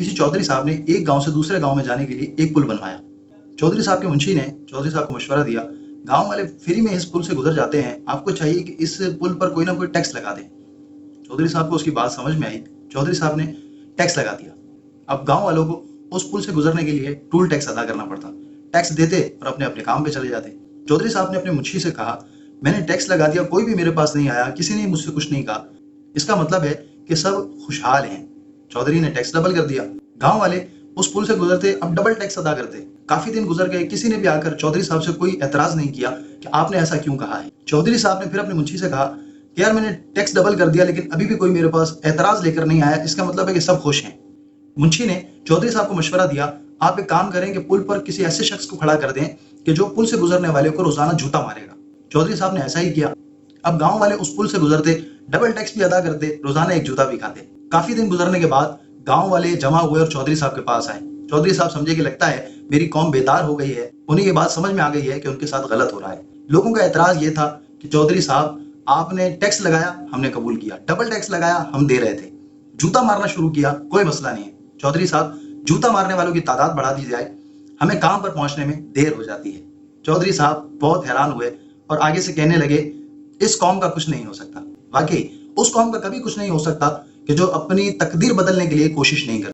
किसी चौधरी साहब ने एक गांव से दूसरे गांव में जाने के लिए एक पुल बनवाया। चौधरी साहब के मुंशी ने चौधरी साहब को मशवरा दिया, गांव वाले फ्री में इस पुल से गुजर जाते हैं, आपको चाहिए कि इस पुल पर कोई ना कोई टैक्स लगा दें। चौधरी साहब को उसकी बात समझ में आई। चौधरी साहब ने टैक्स लगा दिया। अब गांव वालों को उस पुल से गुजरने के लिए टूल टैक्स अदा करना पड़ता। टैक्स देते और अपने अपने काम पे चले जाते। चौधरी साहब ने अपने मुंशी से कहा, मैंने टैक्स लगा दिया, कोई भी मेरे पास नहीं आया, किसी ने मुझसे कुछ नहीं कहा, इसका मतलब है कि सब खुशहाल हैं। चौधरी ने टैक्स डबल कर दिया। गांव वाले उस पुल से गुजरते अब डबल टैक्स अदा करते। काफी दिन गुजर गए, किसी ने भी आकर चौधरी साहब से कोई एतराज नहीं किया कि आपने ऐसा क्यों कहा है। चौधरी साहब ने फिर अपने मुंशी से कहा कि यार मैंने टैक्स डबल कर दिया, लेकिन अभी भी कोई मेरे पास एतराज लेकर नहीं आया, इसका मतलब है कि सब खुश हैं। मुंशी ने चौधरी साहब को मशवरा दिया, आप एक काम करें कि पुल पर किसी ऐसे शख्स को खड़ा कर दें कि जो पुल से गुजरने वाले को रोजाना जूता मारेगा। चौधरी साहब ने ऐसा ही किया। अब गांव वाले उस पुल से गुजरते, डबल टैक्स भी अदा करते, रोजाना एक जूता भी खाते। काफी दिन गुजरने के बाद गांव वाले जमा हुए और चौधरी साहब के पास आए। चौधरी साहब समझे कि लगता है मेरी कौम बेदार हो गई है। उन्हें ये बात समझ में आ गई है कि उनके साथ गलत हो रहा है। लोगों का एतराज ये था कि चौधरी साहब आपने टैक्स लगाया, हमने कबूल किया, डबल टैक्स लगाया, हम दे रहे थे, जूता मारना शुरू किया, कोई मसला नहीं है। चौधरी साहब जूता मारने वालों की तादाद बढ़ा दी जाए, हमें काम पर पहुंचने में देर हो जाती है। चौधरी साहब बहुत हैरान हुए और आगे से कहने लगे, इस कौम का कुछ नहीं हो सकता। वाकई उस कौम का कभी कुछ नहीं हो सकता कि जो अपनी तकदीर बदलने के लिए कोशिश नहीं करती।